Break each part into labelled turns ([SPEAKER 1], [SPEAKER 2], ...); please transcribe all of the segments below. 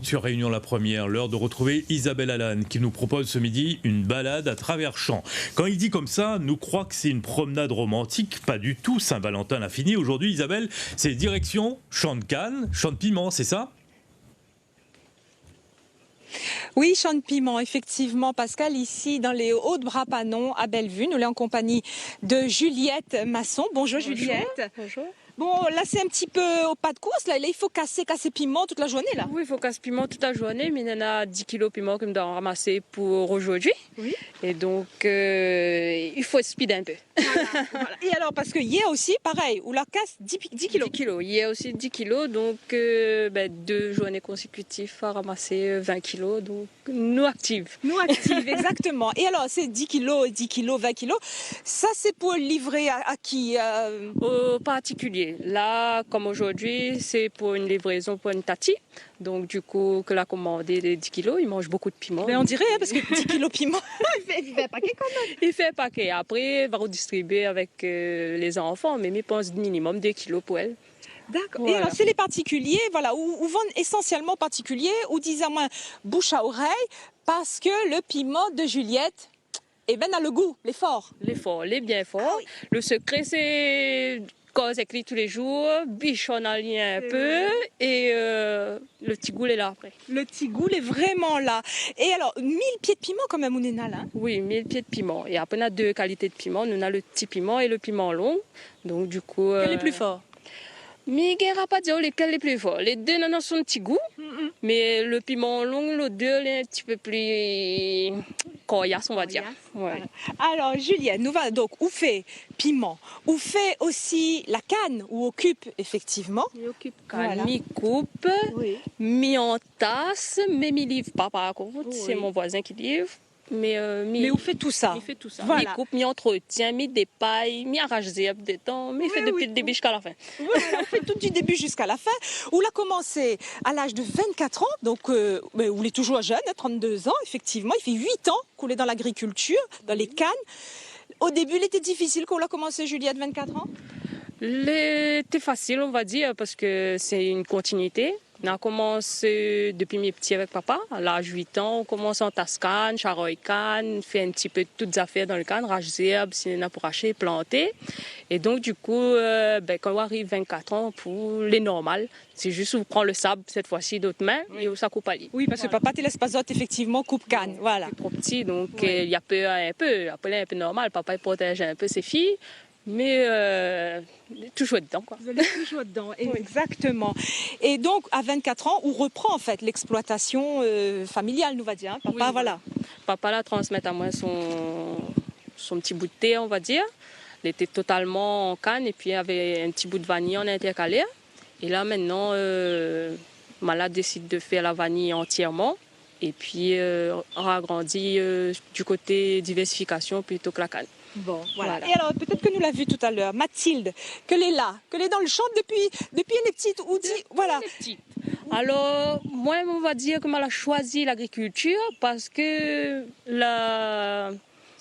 [SPEAKER 1] Sur Réunion la Première, l'heure de retrouver Isabelle Allan qui nous propose ce midi une balade à travers champs. Quand il dit comme ça, nous croit que c'est une promenade romantique, pas du tout. Saint-Valentin l'a fini. Aujourd'hui, Isabelle, c'est direction champ de canne, champ de piment, c'est ça ?
[SPEAKER 2] Oui, champ de piment, effectivement, Pascal, ici dans les Hauts-de-Brapanon à Bellevue. Nous sommes en compagnie de Juliette Masson. Bonjour Juliette.
[SPEAKER 3] Bonjour.
[SPEAKER 2] Bon, là c'est un petit peu au pas de course, là il faut casser piment toute la journée là.
[SPEAKER 3] Oui, il faut casser piment toute la journée, mais il y en a 10 kilos de piment que je dois ramasser pour aujourd'hui.
[SPEAKER 2] Oui.
[SPEAKER 3] Et donc, il faut speed un peu.
[SPEAKER 2] Voilà. Et alors, parce qu'il y a aussi, pareil, où la casse 10 kilos.
[SPEAKER 3] 10 kilos. Il y a aussi 10 kilos, donc 2 journées consécutives à ramasser 20 kilos, donc nous actives.
[SPEAKER 2] Nous actives, exactement. Et alors, c'est 10 kilos, 20 kilos, ça c'est pour livrer à qui
[SPEAKER 3] Aux particuliers. Là, comme aujourd'hui, c'est pour une livraison pour une tati. Donc, du coup, que l'a commandé les 10 kilos, il mange beaucoup de piment.
[SPEAKER 2] Mais on dirait, hein, parce que 10 kilos de piment, il fait un paquet quand même.
[SPEAKER 3] Il fait un paquet. Après, il va redistribuer avec les enfants, mais il pense minimum 2 kilos pour elle.
[SPEAKER 2] D'accord.
[SPEAKER 3] Voilà.
[SPEAKER 2] Et alors, c'est les particuliers, voilà, où vendent essentiellement particuliers, ou disons moins bouche à oreille, parce que le piment de Juliette, eh ben, a le goût, l'effort.
[SPEAKER 3] L'effort, les bien fort.
[SPEAKER 2] oui.
[SPEAKER 3] Le secret, c'est cause écrit tous les jours, bichonne en lien un peu, et le petit goût est là après.
[SPEAKER 2] Le petit goût est vraiment là. Et alors, 1000 pieds de piment quand même, on est là, hein.
[SPEAKER 3] Oui, 1000 pieds de piment. Et après, on a 2 qualités de piment. On a le petit piment et le piment long. Donc, du coup...
[SPEAKER 2] Quel est plus fort?
[SPEAKER 3] Mais il ne pas dire lequel est plus fort. Les deux ont son petit goût, mais le piment long, le deux est un petit peu plus coriace, on va dire. Ouais.
[SPEAKER 2] Alors, Juliette, nous va donc, où fait piment, où fait aussi la canne, où occupe effectivement.
[SPEAKER 3] Il occupe
[SPEAKER 2] Voilà.
[SPEAKER 3] mi-coupe,
[SPEAKER 2] Oui.
[SPEAKER 3] mi-entasse, mais mi livre pas par contre.
[SPEAKER 2] Oui.
[SPEAKER 3] C'est mon voisin qui livre.
[SPEAKER 2] Mais où fait tout ça?
[SPEAKER 3] Il fait tout ça.
[SPEAKER 2] Voilà.
[SPEAKER 3] Mi coupe, mi entretien, mi dépaille, mi arrache des temps, mais il fait depuis le début jusqu'à la fin.
[SPEAKER 2] Voilà, on fait tout du début jusqu'à la fin. Où il a commencé à l'âge de 24 ans, donc où il est toujours jeune, 32 ans, effectivement. Il fait 8 ans qu'il est dans l'agriculture, dans les cannes. Au début, il était difficile quand on a commencé, Juliette, 24 ans?
[SPEAKER 3] C'était facile, on va dire, parce que c'est une continuité. On a commencé depuis mes petits avec papa. À l'âge de 8 ans, on commence en tasse canne, charogne canne, fait un petit peu toutes les affaires dans le canne, rache herbes, si on a pour racher, planter. Et donc, du coup, quand on arrive 24 ans, pour les normales, c'est juste on prend le sable, cette fois-ci, d'autres mains, et ça coupe à lit.
[SPEAKER 2] Oui, parce que papa te laisse pas d'autre, effectivement, coupe canne. Voilà.
[SPEAKER 3] C'est trop petit, donc il y a peur un peu. Après, il est un peu normal. Papa, il protège un peu ses filles. Mais toujours dedans, quoi.
[SPEAKER 2] Vous allez toujours dedans, exactement. Et donc, à 24 ans, on reprend en fait l'exploitation familiale, nous va dire. Hein. Papa,
[SPEAKER 3] Oui,
[SPEAKER 2] voilà.
[SPEAKER 3] Papa la transmet à moi son petit bout de thé, on va dire. Il était totalement en canne et puis il y avait un petit bout de vanille en intercalaire. Et là, maintenant, Malade décide de faire la vanille entièrement. Et puis, on a agrandi du côté diversification plutôt que la canne.
[SPEAKER 2] Bon, voilà. Et alors, peut-être que nous l'avons vu tout à l'heure, Mathilde, qu'elle est là, qu'elle est dans le champ depuis elle est petite, ou dit, voilà.
[SPEAKER 3] Alors, moi, on va dire que moi, j'ai choisi l'agriculture parce que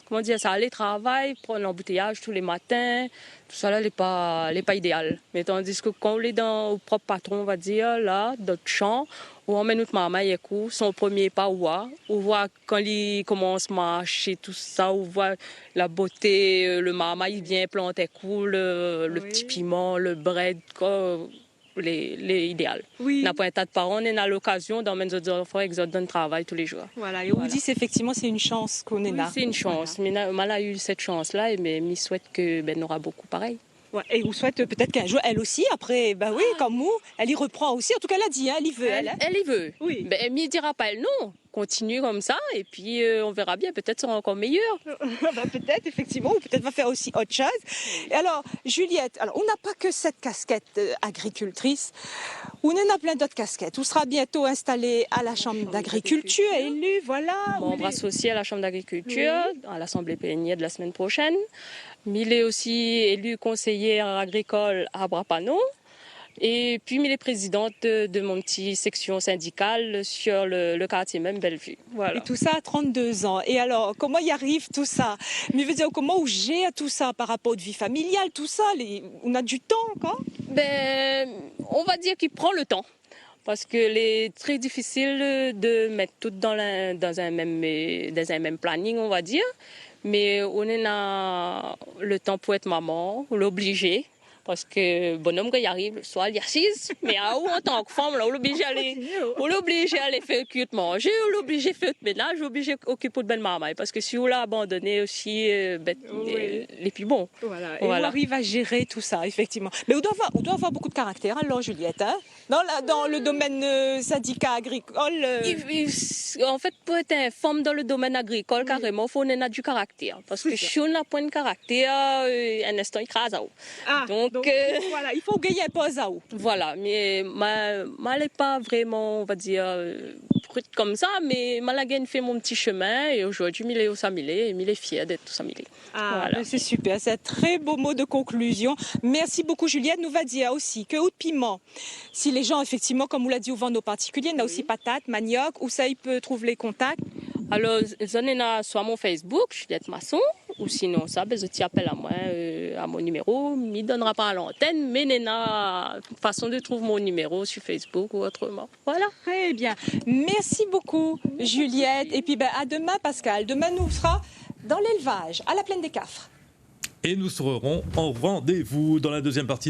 [SPEAKER 3] comment dire ça, aller travailler, prendre l'embouteillage tous les matins, tout ça là n'est pas idéal. Mais tandis que quand on est dans au propre patron, on va dire, là, dans le champ, où on met notre maman et son premier pas, on voit quand il commence à marcher, tout ça, on voit la beauté, le maman, il vient planter le petit piment, le bread, quoi. Les idéales.
[SPEAKER 2] Oui.
[SPEAKER 3] On n'a pas un tas de parents, on a l'occasion d'emmener nos enfants et dans le travail tous les jours.
[SPEAKER 2] Voilà, et on vous dit effectivement c'est une chance qu'on est là.
[SPEAKER 3] Oui, c'est une chance. Voilà. Mais on a eu cette chance-là, mais je souhaite que on aura beaucoup pareil.
[SPEAKER 2] Ouais, et vous souhaite peut-être qu'un jour, elle aussi, après, oui, comme nous, elle y reprend aussi. En tout cas, elle a dit, hein, elle y veut.
[SPEAKER 3] Elle y veut.
[SPEAKER 2] Oui.
[SPEAKER 3] Elle ne dira pas elle non. Continue comme ça et puis on verra bien, peut-être sera encore meilleur.
[SPEAKER 2] Peut-être, effectivement, ou peut-être va faire aussi autre chose. Et alors, Juliette, on n'a pas que cette casquette agricultrice, on en a plein d'autres casquettes. On sera bientôt installé à la Chambre d'agriculture, élu, voilà.
[SPEAKER 3] Membre associé à la Chambre d'agriculture, à l'Assemblée plénière de la semaine prochaine. Mais il est aussi élu conseiller agricole à Brapanon. Et puis, il est présidente de mon petit section syndicale sur le quartier même Bellevue. Voilà.
[SPEAKER 2] Et tout ça à 32 ans. Et alors, comment y arrive tout ça? Mais veux dire, comment on gère tout ça par rapport à vie familiale, tout ça? On a du temps encore?
[SPEAKER 3] On va dire qu'il prend le temps. parce que c'est très difficile de mettre tout dans un même planning, on va dire. Mais on a le temps pour être maman, on l'obligé. Parce que bonhomme, quand il arrive, soit il y a 6, mais à où en tant que femme, là, on l'oblige à aller faire cuire manger, on l'oblige à faire le ménage, on l'oblige à occuper de belle maman. Parce que si on l'a abandonné aussi, les plus bons.
[SPEAKER 2] Voilà. Et on arrive à gérer tout ça, effectivement. Mais on doit avoir beaucoup de caractère, alors, Juliette, hein, dans le domaine syndicat agricole.
[SPEAKER 3] En fait, pour être une femme dans le domaine agricole, carrément, il faut qu'on ait du caractère. Parce que si on n'a pas de caractère, un instant, il crase à haut.
[SPEAKER 2] Donc, voilà, il faut gagner un peu à haut.
[SPEAKER 3] Voilà, mais je n'est pas vraiment, on va dire, brute comme ça, mais je fait mon petit chemin et aujourd'hui, je suis fière d'être tout ça.
[SPEAKER 2] Voilà. C'est super, c'est un très beau mot de conclusion. Merci beaucoup, Juliette. Nous va dire aussi que au piment, si les gens, effectivement, comme vous l'a dit, vont nos particuliers, il y a aussi patates, manioc, où ça, ils peuvent trouver les contacts.
[SPEAKER 3] Alors, j'en ai sur mon Facebook, Juliette Masson, ou sinon, ça, je t'appelle à moi, à mon numéro. Il ne donnera pas à l'antenne, mais il y a une façon de trouver mon numéro sur Facebook ou autrement. Voilà.
[SPEAKER 2] Très bien. Merci beaucoup, Juliette. Et puis, à demain, Pascal. Demain, nous serons dans l'élevage, à la Plaine des Cafres.
[SPEAKER 1] Et nous serons en rendez-vous dans la deuxième partie.